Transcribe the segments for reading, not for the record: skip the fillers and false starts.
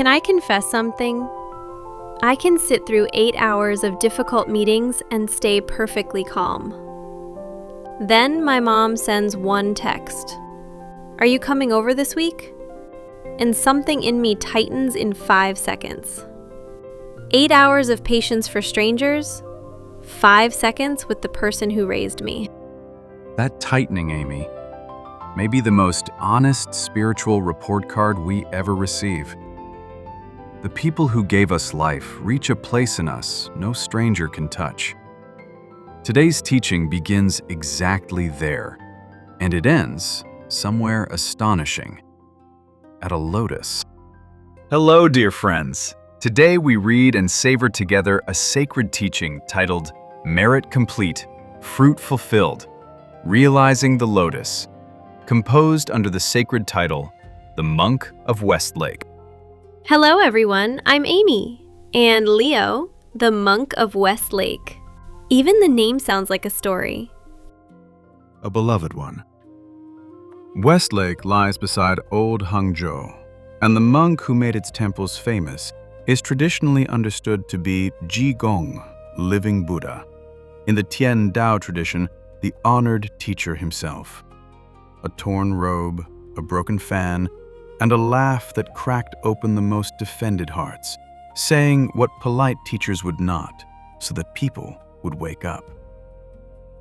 Can I confess something? I can sit through 8 hours of difficult meetings and stay perfectly calm. Then my mom sends one text. "Are you coming over this week?" And something in me tightens in 5 seconds. 8 hours of patience for strangers, 5 seconds with the person who raised me. That tightening, Amy, may be the most honest spiritual report card we ever receive. The people who gave us life reach a place in us no stranger can touch. Today's teaching begins exactly there, and it ends somewhere astonishing, at a lotus. Hello, dear friends. Today we read and savor together a sacred teaching titled Merit Complete, Fruit Fulfilled, Realizing the Lotus, composed under the sacred title, The Monk of Westlake. Hello everyone, I'm Amy, and Leo, the Monk of Westlake. Even the name sounds like a story. A beloved one. Westlake lies beside old Hangzhou, and the monk who made its temples famous is traditionally understood to be Ji Gong Living Buddha, in the Tian Dao tradition, the honored teacher himself. A torn robe, a broken fan, and a laugh that cracked open the most defended hearts, saying what polite teachers would not, so that people would wake up.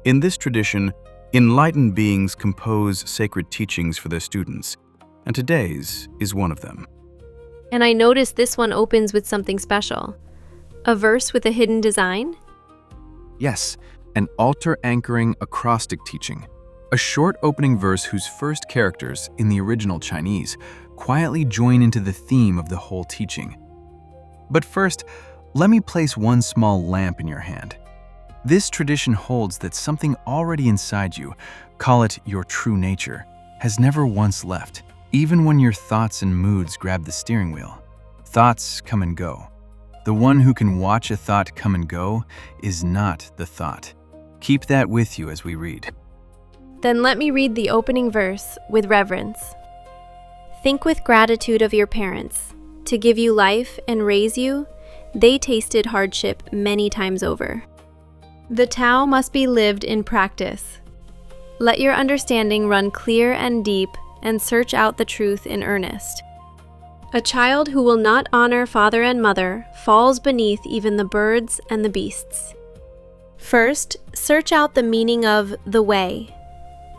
In this tradition, enlightened beings compose sacred teachings for their students, and today's is one of them. And I noticed this one opens with something special. A verse with a hidden design? Yes, an altar anchoring acrostic teaching, a short opening verse whose first characters, in the original Chinese, quietly join into the theme of the whole teaching. But first, let me place one small lamp in your hand. This tradition holds that something already inside you, call it your true nature, has never once left, even when your thoughts and moods grab the steering wheel. Thoughts come and go. The one who can watch a thought come and go is not the thought. Keep that with you as we read. Then let me read the opening verse with reverence. Think with gratitude of your parents. To give you life and raise you, they tasted hardship many times over. The Tao must be lived in practice. Let your understanding run clear and deep and search out the truth in earnest. A child who will not honor father and mother falls beneath even the birds and the beasts. First, search out the meaning of the way.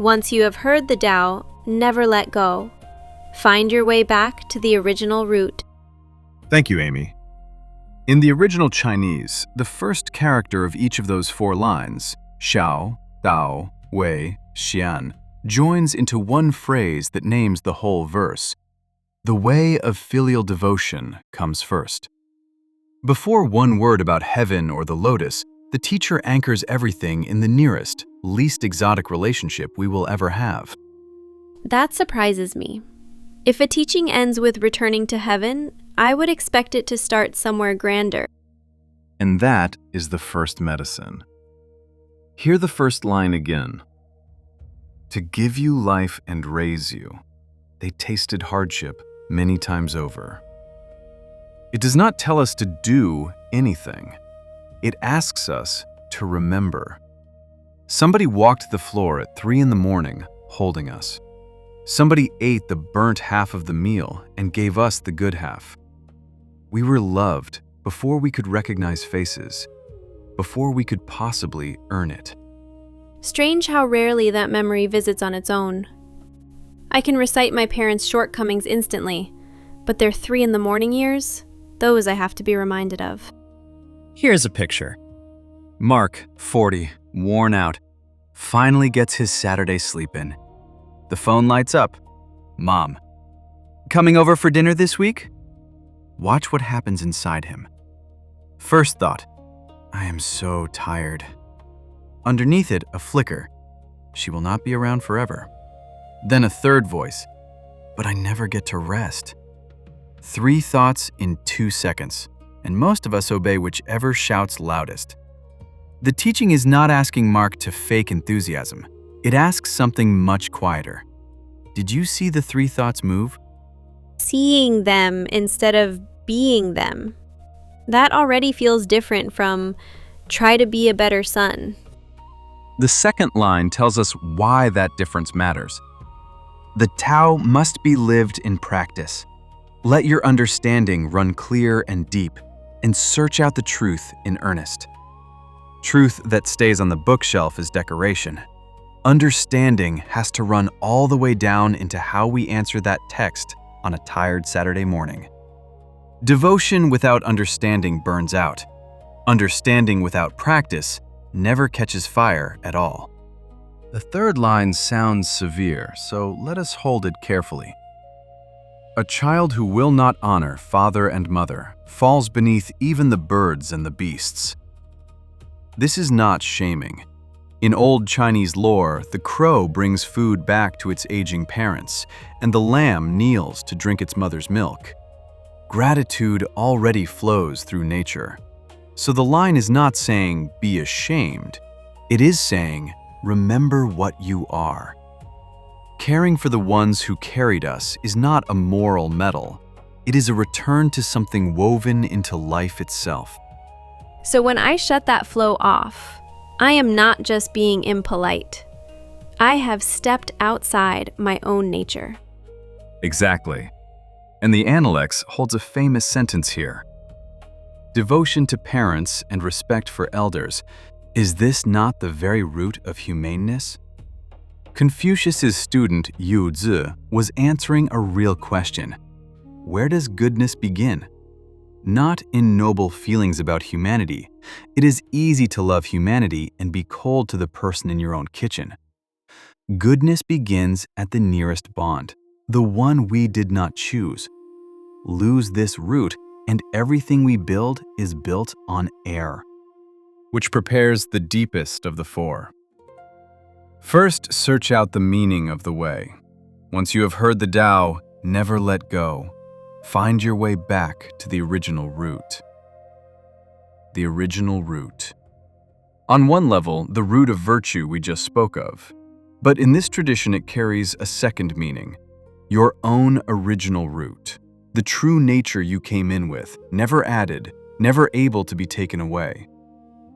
Once you have heard the Tao, never let go. Find your way back to the original root. Thank you, Amy. In the original Chinese, the first character of each of those 4 lines, Xiao, Dao, Wei, Xian, joins into one phrase that names the whole verse. The way of filial devotion comes first. Before one word about heaven or the lotus, the teacher anchors everything in the nearest, least exotic relationship we will ever have. That surprises me. If a teaching ends with returning to heaven, I would expect it to start somewhere grander. And that is the first medicine. Hear the first line again. To give you life and raise you, they tasted hardship many times over. It does not tell us to do anything. It asks us to remember. Somebody walked the floor at 3 a.m. holding us. Somebody ate the burnt half of the meal and gave us the good half. We were loved before we could recognize faces, before we could possibly earn it. Strange how rarely that memory visits on its own. I can recite my parents' shortcomings instantly, but their 3 a.m. years, those I have to be reminded of. Here's a picture. Mark, 40, worn out, finally gets his Saturday sleep in. The phone lights up. Mom, coming over for dinner this week? Watch what happens inside him. First thought, I am so tired. Underneath it, a flicker. She will not be around forever. Then a third voice, but I never get to rest. 3 thoughts in 2 seconds, and most of us obey whichever shouts loudest. The teaching is not asking Mark to fake enthusiasm. It asks something much quieter. Did you see the 3 thoughts move? Seeing them instead of being them. That already feels different from try to be a better son. The second line tells us why that difference matters. The Tao must be lived in practice. Let your understanding run clear and deep, and search out the truth in earnest. Truth that stays on the bookshelf is decoration. Understanding has to run all the way down into how we answer that text on a tired Saturday morning. Devotion without understanding burns out. Understanding without practice never catches fire at all. The third line sounds severe, so let us hold it carefully. A child who will not honor father and mother falls beneath even the birds and the beasts. This is not shaming. In old Chinese lore, the crow brings food back to its aging parents, and the lamb kneels to drink its mother's milk. Gratitude already flows through nature. So the line is not saying, be ashamed. It is saying, remember what you are. Caring for the ones who carried us is not a moral medal. It is a return to something woven into life itself. So when I shut that flow off, I am not just being impolite. I have stepped outside my own nature. Exactly. And the Analects holds a famous sentence here. Devotion to parents and respect for elders, is this not the very root of humaneness? Confucius's student Yu Zi was answering a real question. Where does goodness begin? Not in noble feelings about humanity. It is easy to love humanity and be cold to the person in your own kitchen. Goodness begins at the nearest bond, the one we did not choose. Lose this root, and everything we build is built on air, which prepares the deepest of the four. First, search out the meaning of the way. Once you have heard the Tao, never let go. Find your way back to the original root. The original root. On one level, the root of virtue we just spoke of. But in this tradition, it carries a second meaning. Your own original root. The true nature you came in with, never added, never able to be taken away.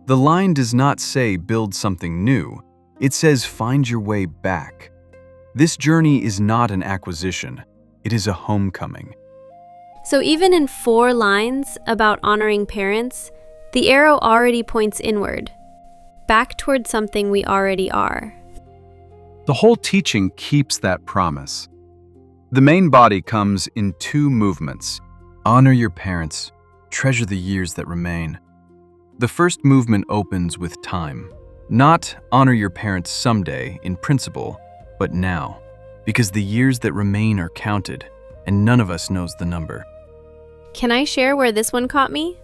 The line does not say build something new. It says find your way back. This journey is not an acquisition. It is a homecoming. So even in 4 lines about honoring parents, the arrow already points inward, back toward something we already are. The whole teaching keeps that promise. The main body comes in 2 movements. Honor your parents, treasure the years that remain. The first movement opens with time. Not honor your parents someday in principle, but now, because the years that remain are counted, and none of us knows the number. Can I share where this one caught me?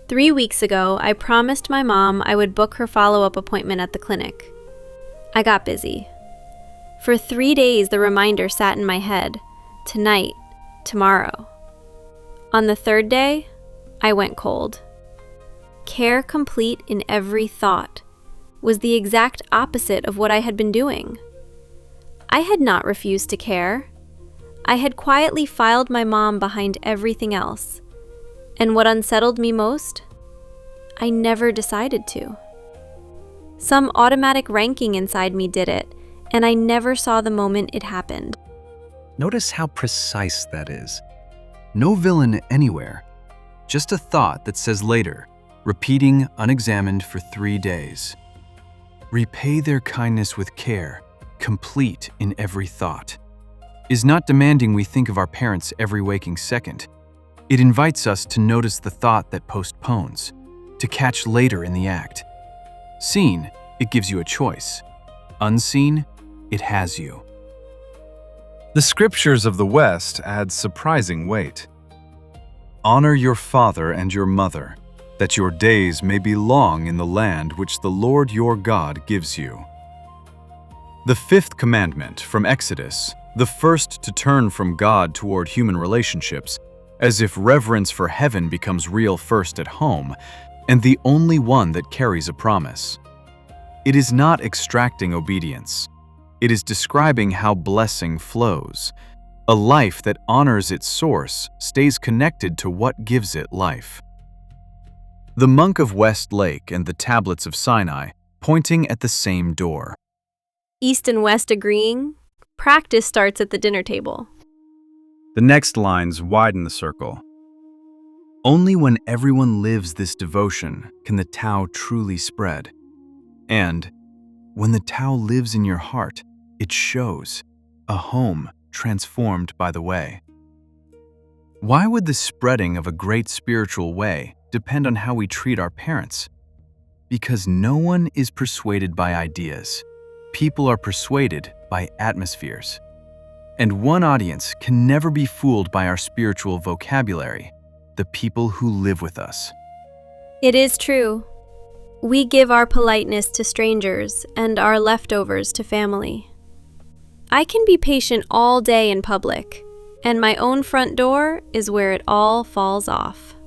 3 weeks ago, I promised my mom I would book her follow-up appointment at the clinic. I got busy. For 3 days, the reminder sat in my head, tonight, tomorrow. On the 3rd day, I went cold. Care complete in every thought was the exact opposite of what I had been doing. I had not refused to care. I had quietly filed my mom behind everything else. And what unsettled me most? I never decided to. Some automatic ranking inside me did it, and I never saw the moment it happened. Notice how precise that is. No villain anywhere. Just a thought that says later, repeating unexamined for 3 days. Repay their kindness with care, complete in every thought. Is not demanding we think of our parents every waking second. It invites us to notice the thought that postpones, to catch later in the act. Seen, it gives you a choice. Unseen, it has you. The scriptures of the West add surprising weight. Honor your father and your mother, that your days may be long in the land which the Lord your God gives you. The 5th commandment from Exodus, the first to turn from God toward human relationships, as if reverence for heaven becomes real first at home, and the only one that carries a promise. It is not extracting obedience. It is describing how blessing flows. A life that honors its source stays connected to what gives it life. The monk of West Lake and the tablets of Sinai pointing at the same door. East and West agreeing, practice starts at the dinner table. The next lines widen the circle. Only when everyone lives this devotion can the Tao truly spread. And when the Tao lives in your heart, it shows, a home transformed by the way. Why would the spreading of a great spiritual way depend on how we treat our parents? Because no one is persuaded by ideas. People are persuaded by atmospheres. And one audience can never be fooled by our spiritual vocabulary, the people who live with us. It is true. We give our politeness to strangers and our leftovers to family. I can be patient all day in public, and my own front door is where it all falls off.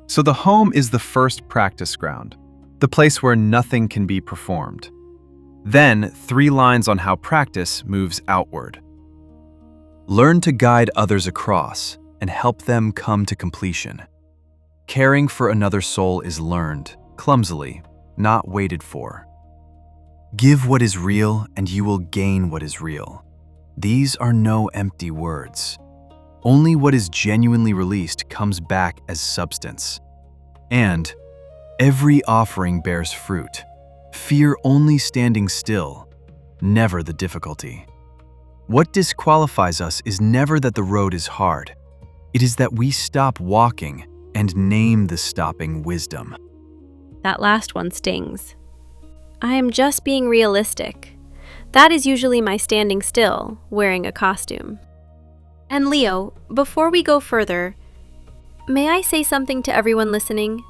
So the home is the first practice ground, the place where nothing can be performed. Then 3 lines on how practice moves outward. Learn to guide others across and help them come to completion. Caring for another soul is learned, clumsily, not waited for. Give what is real and you will gain what is real. These are no empty words. Only what is genuinely released comes back as substance. And every offering bears fruit. Fear only standing still, never the difficulty. What disqualifies us is never that the road is hard. It is that we stop walking and name the stopping wisdom. That last one stings. I am just being realistic. That is usually my standing still, wearing a costume. And Leo, before we go further, may I say something to everyone listening?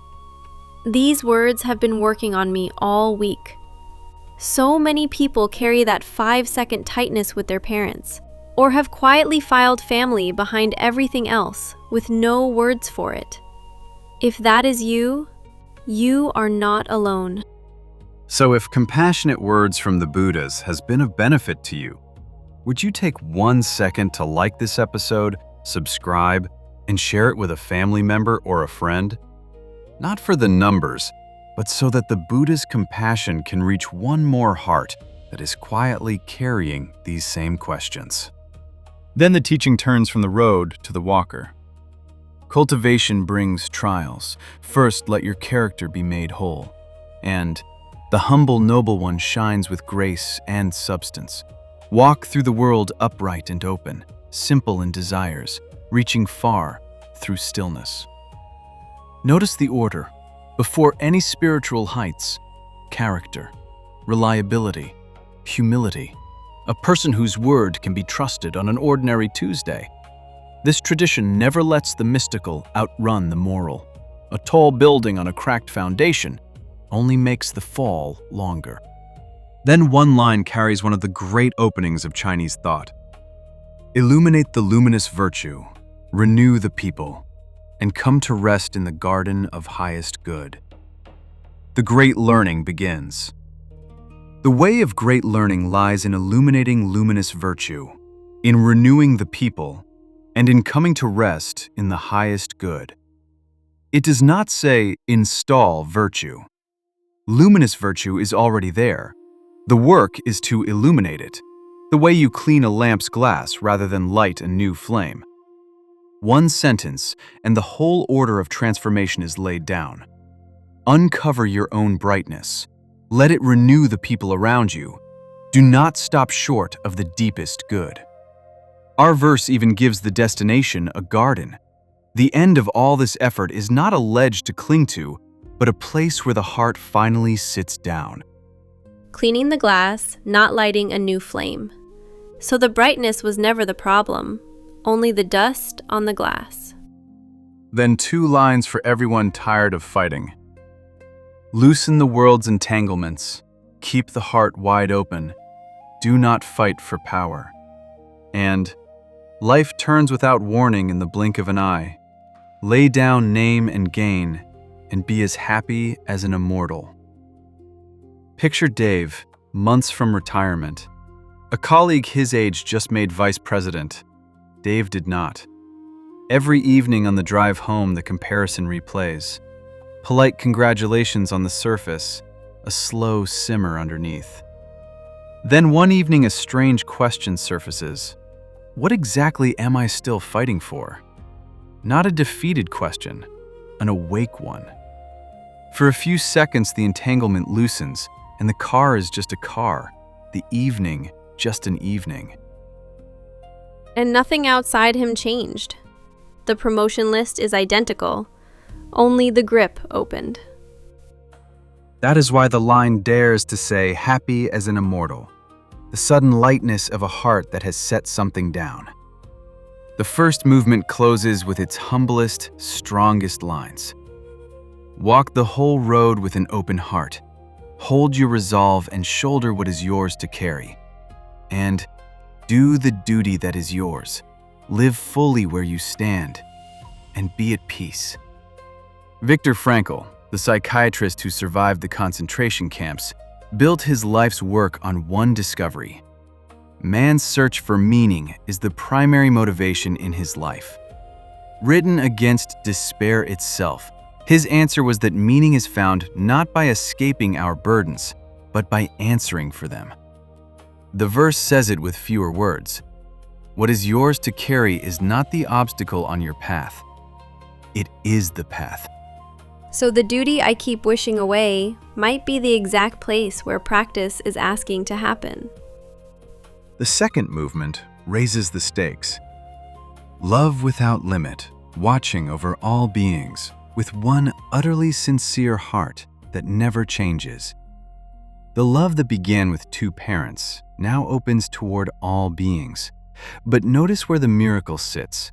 These words have been working on me all week. So many people carry that 5-second tightness with their parents, or have quietly filed family behind everything else with no words for it. If that is you, you are not alone. So if compassionate words from the Buddhas has been of benefit to you, would you take 1 second to like this episode, subscribe, and share it with a family member or a friend? Not for the numbers, but so that the Buddha's compassion can reach one more heart that is quietly carrying these same questions. Then the teaching turns from the road to the walker. Cultivation brings trials. First, let your character be made whole. And the humble noble one shines with grace and substance. Walk through the world upright and open, simple in desires, reaching far through stillness. Notice the order. Before any spiritual heights, character, reliability, humility, a person whose word can be trusted on an ordinary Tuesday. This tradition never lets the mystical outrun the moral. A tall building on a cracked foundation only makes the fall longer. Then one line carries one of the great openings of Chinese thought. Illuminate the luminous virtue, renew the people, and come to rest in the garden of highest good. The great learning begins. The way of great learning lies in illuminating luminous virtue, in renewing the people, and in coming to rest in the highest good. It does not say install virtue. Luminous virtue is already there. The work is to illuminate it, the way you clean a lamp's glass rather than light a new flame. One sentence, and the whole order of transformation is laid down. Uncover your own brightness. Let it renew the people around you. Do not stop short of the deepest good. Our verse even gives the destination a garden. The end of all this effort is not a ledge to cling to, but a place where the heart finally sits down. Cleaning the glass, not lighting a new flame. So the brightness was never the problem, only the dust on the glass. Then 2 lines for everyone tired of fighting. Loosen the world's entanglements. Keep the heart wide open. Do not fight for power. And life turns without warning in the blink of an eye. Lay down name and gain, and be as happy as an immortal. Picture Dave, months from retirement. A colleague his age just made vice president. Dave did not. Every evening on the drive home, the comparison replays. Polite congratulations on the surface, a slow simmer underneath. Then one evening, a strange question surfaces. What exactly am I still fighting for? Not a defeated question, an awake one. For a few seconds, the entanglement loosens, and the car is just a car, the evening just an evening. And nothing outside him changed. The promotion list is identical, only the grip opened. That is why the line dares to say, happy as an immortal, the sudden lightness of a heart that has set something down. The first movement closes with its humblest, strongest lines. Walk the whole road with an open heart. Hold your resolve and shoulder what is yours to carry. And do the duty that is yours. Live fully where you stand, and be at peace. Viktor Frankl, the psychiatrist who survived the concentration camps, built his life's work on one discovery. Man's search for meaning is the primary motivation in his life. Written against despair itself, his answer was that meaning is found not by escaping our burdens, but by answering for them. The verse says it with fewer words. What is yours to carry is not the obstacle on your path. It is the path. So the duty I keep wishing away might be the exact place where practice is asking to happen. The second movement raises the stakes. Love without limit, watching over all beings, with one utterly sincere heart that never changes. The love that began with two parents now opens toward all beings. But notice where the miracle sits.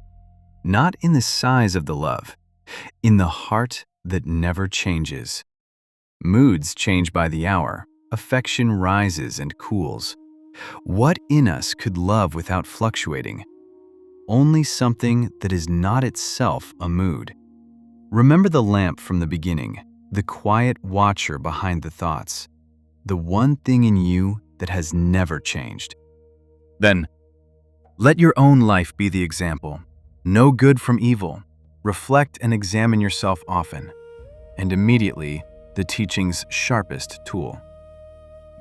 Not in the size of the love, in the heart that never changes. Moods change by the hour, affection rises and cools. What in us could love without fluctuating? Only something that is not itself a mood. Remember the lamp from the beginning, the quiet watcher behind the thoughts, the one thing in you that has never changed. Then, let your own life be the example. Know good from evil. Reflect and examine yourself often, and immediately the teaching's sharpest tool.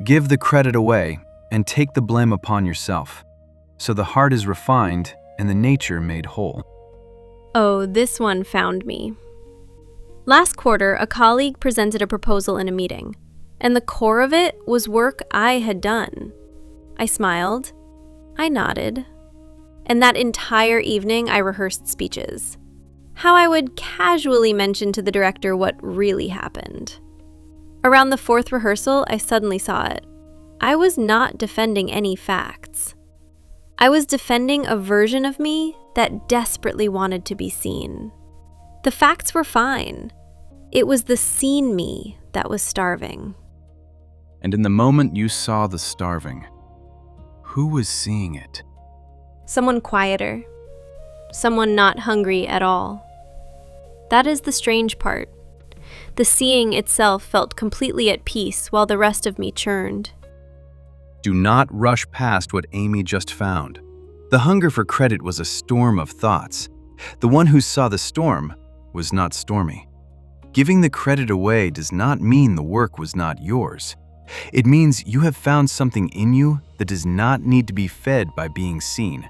Give the credit away and take the blame upon yourself, so the heart is refined and the nature made whole. Oh, this one found me. Last quarter, a colleague presented a proposal in a meeting, and the core of it was work I had done. I smiled, I nodded, and that entire evening I rehearsed speeches. How I would casually mention to the director what really happened. Around the fourth rehearsal, I suddenly saw it. I was not defending any facts. I was defending a version of me that desperately wanted to be seen. The facts were fine. It was the seen me that was starving. And in the moment you saw the starving, who was seeing it? Someone quieter. Someone not hungry at all. That is the strange part. The seeing itself felt completely at peace while the rest of me churned. Do not rush past what Amy just found. The hunger for credit was a storm of thoughts. The one who saw the storm was not stormy. Giving the credit away does not mean the work was not yours. It means you have found something in you that does not need to be fed by being seen.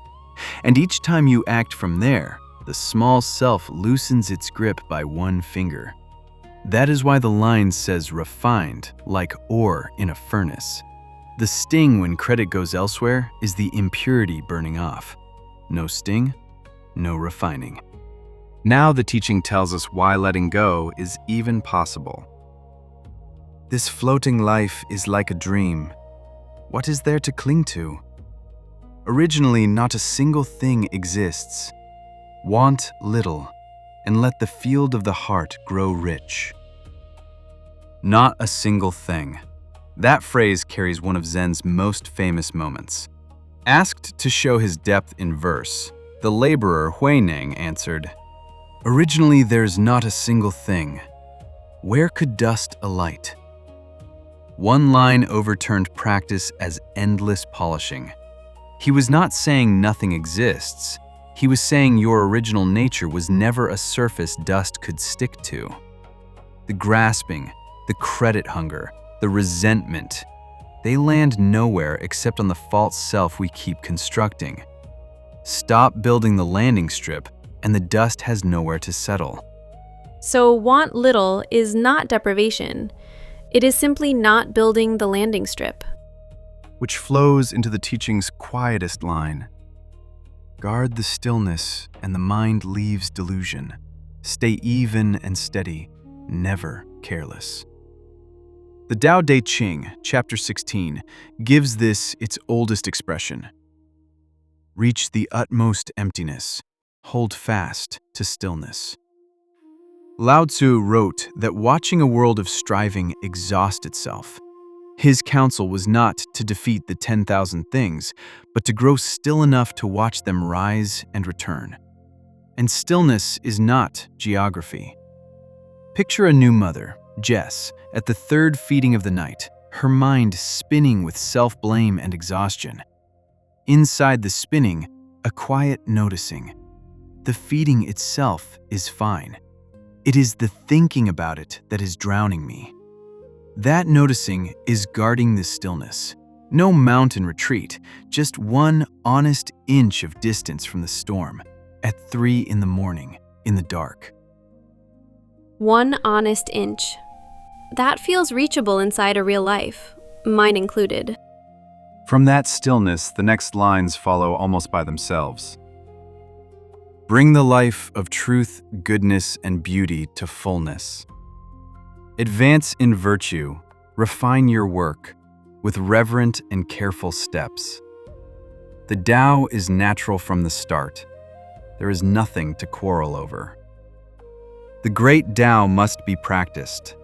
And each time you act from there, the small self loosens its grip by one finger. That is why the line says refined, like ore in a furnace. The sting when credit goes elsewhere is the impurity burning off. No sting, no refining. Now the teaching tells us why letting go is even possible. This floating life is like a dream. What is there to cling to? Originally, not a single thing exists. Want little, and let the field of the heart grow rich. Not a single thing. That phrase carries one of Zen's most famous moments. Asked to show his depth in verse, the laborer Huineng answered, "Originally there's not a single thing. Where could dust alight?" One line overturned practice as endless polishing. He was not saying nothing exists. He was saying your original nature was never a surface dust could stick to. The grasping, the credit hunger, the resentment, they land nowhere except on the false self we keep constructing. Stop building the landing strip, and the dust has nowhere to settle. So want little is not deprivation. It is simply not building the landing strip. Which flows into the teaching's quietest line. Guard the stillness, and the mind leaves delusion. Stay even and steady, never careless. The Tao Te Ching, chapter 16, gives this its oldest expression. Reach the utmost emptiness. Hold fast to stillness. Lao Tzu wrote that watching a world of striving exhausts itself. His counsel was not to defeat the 10,000 things, but to grow still enough to watch them rise and return. And stillness is not geography. Picture a new mother, Jess, at the third feeding of the night, her mind spinning with self-blame and exhaustion. Inside the spinning, a quiet noticing. The feeding itself is fine. It is the thinking about it that is drowning me. That noticing is guarding the stillness. No mountain retreat, just one honest inch of distance from the storm, at 3 in the morning, in the dark. One honest inch. That feels reachable inside a real life, mine included. From that stillness, the next lines follow almost by themselves. Bring the life of truth, goodness, and beauty to fullness. Advance in virtue, refine your work with reverent and careful steps. The Tao is natural from the start. There is nothing to quarrel over. The great Tao must be practiced.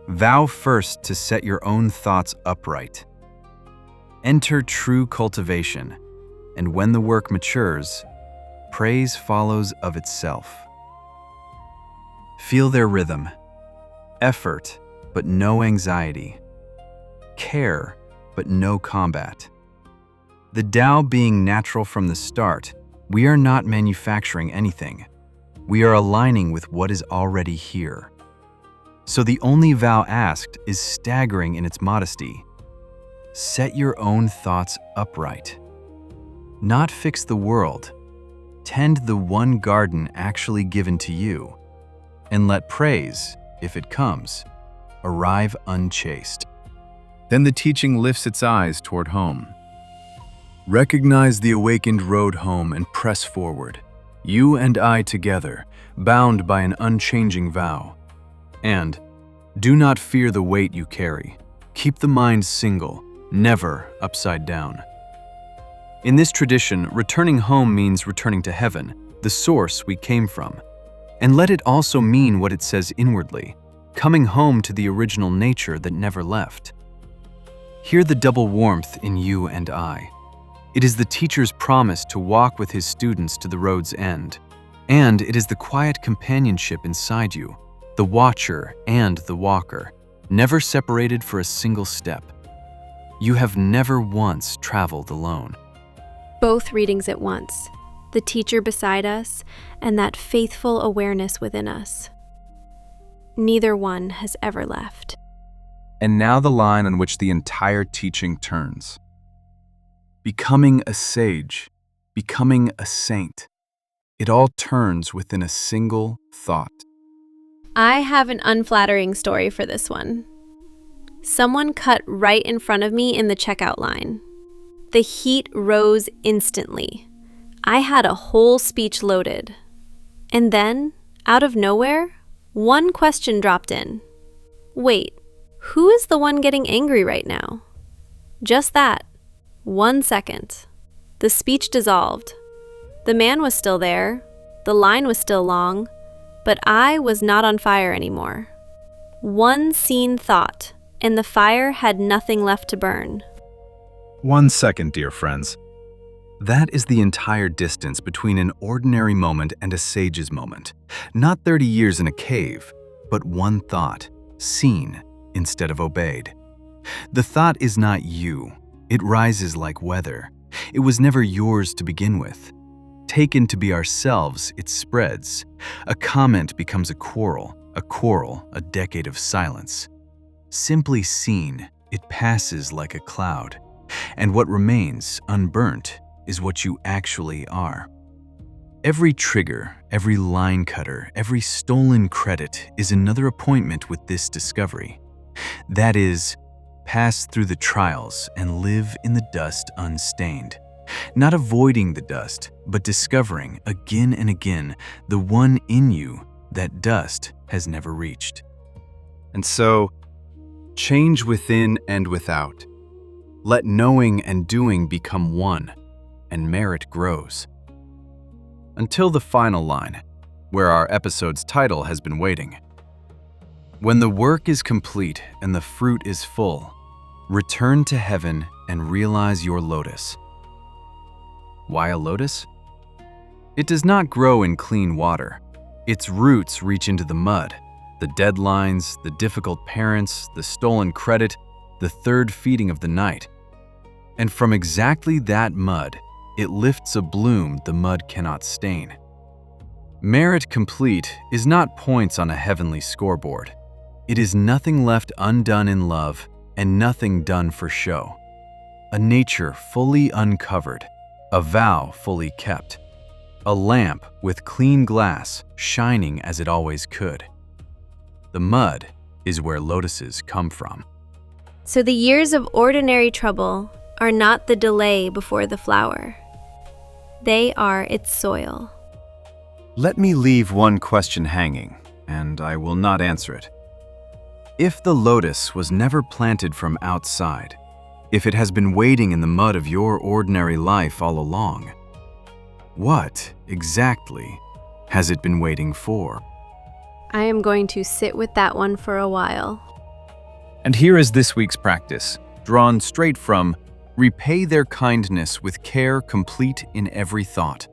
Vow first to set your own thoughts upright. Enter true cultivation, and when the work matures, praise follows of itself. Feel their rhythm. Effort, but no anxiety. Care, but no combat. The Tao being natural from the start, we are not manufacturing anything. We are aligning with what is already here. So the only vow asked is staggering in its modesty. Set your own thoughts upright. Not fix the world. Tend the one garden actually given to you, and let praise, if it comes, arrive unchased. Then the teaching lifts its eyes toward home. Recognize the awakened road home and press forward, you and I together, bound by an unchanging vow. And do not fear the weight you carry. Keep the mind single, never upside down. In this tradition, returning home means returning to heaven, the source we came from. And let it also mean what it says inwardly, coming home to the original nature that never left. Hear the double warmth in you and I. It is the teacher's promise to walk with his students to the road's end. And it is the quiet companionship inside you, the watcher and the walker, never separated for a single step. You have never once traveled alone. Both readings at once, the teacher beside us and that faithful awareness within us. Neither one has ever left. And now the line on which the entire teaching turns. Becoming a sage, becoming a saint. It all turns within a single thought. I have an unflattering story for this one. Someone cut right in front of me in the checkout line. The heat rose instantly. I had a whole speech loaded. And then, out of nowhere, one question dropped in. Wait, who is the one getting angry right now? Just that. 1 second. The speech dissolved. The man was still there. The line was still long. But I was not on fire anymore. One seen thought, and the fire had nothing left to burn. 1 second, dear friends. That is the entire distance between an ordinary moment and a sage's moment. Not 30 years in a cave, but one thought, seen instead of obeyed. The thought is not you. It rises like weather. It was never yours to begin with. Taken to be ourselves, it spreads. A comment becomes a quarrel, a decade of silence. Simply seen, it passes like a cloud. And what remains, unburnt, is what you actually are. Every trigger, every line cutter, every stolen credit is another appointment with this discovery. That is, pass through the trials and live in the dust unstained. Not avoiding the dust, but discovering again and again the one in you that dust has never reached. And so, Change within and without. Let knowing and doing become one, and merit grows. Until the final line, where our episode's title has been waiting. When the work is complete and the fruit is full, return to heaven and realize your lotus. Why a lotus? It does not grow in clean water. Its roots reach into the mud. The deadlines, the difficult parents, the stolen credit, the third feeding of the night. And from exactly that mud, it lifts a bloom the mud cannot stain. Merit complete is not points on a heavenly scoreboard. It is nothing left undone in love and nothing done for show. A nature fully uncovered, a vow fully kept, a lamp with clean glass shining as it always could. The mud is where lotuses come from. So the years of ordinary trouble are not the delay before the flower. They are its soil. let me leave one question hanging, and I will not answer it. If the lotus was never planted from outside, if it has been waiting in the mud of your ordinary life all along, what exactly has it been waiting for? I am going to sit with that one for a while. And here is this week's practice, drawn straight from Repay Their Kindness with Care Complete in Every Thought.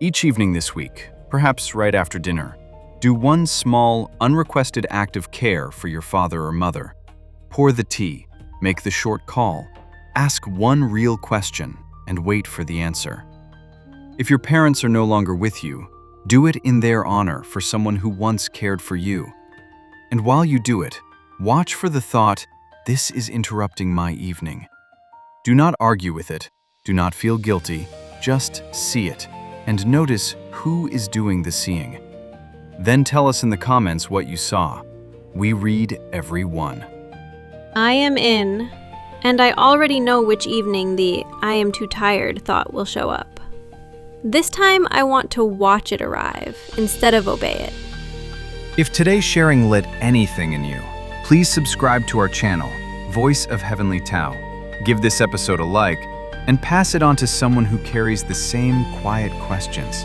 Each evening this week, perhaps right after dinner, do one small, unrequested act of care for your father or mother. Pour the tea, make the short call, ask one real question, and wait for the answer. If your parents are no longer with you, do it in their honor for someone who once cared for you. And while you do it, watch for the thought, "This is interrupting my evening." Do not argue with it, do not feel guilty, just see it, and notice who is doing the seeing. Then tell us in the comments what you saw. We read every one. I am in, and I already know which evening the "I am too tired" thought will show up. This time I want to watch it arrive instead of obey it. If today's sharing lit anything in you, please subscribe to our channel, Voice of Heavenly Tao. Give this episode a like, and pass it on to someone who carries the same quiet questions.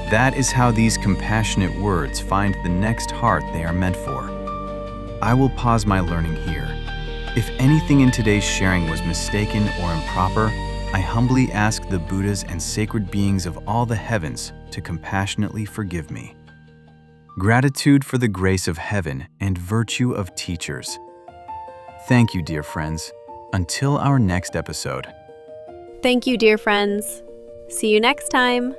That is how these compassionate words find the next heart they are meant for. I will pause my learning here. If anything in today's sharing was mistaken or improper, I humbly ask the Buddhas and sacred beings of all the heavens to compassionately forgive me. Gratitude for the grace of heaven and virtue of teachers. Thank you, dear friends. Until our next episode. Thank you, dear friends. See you next time.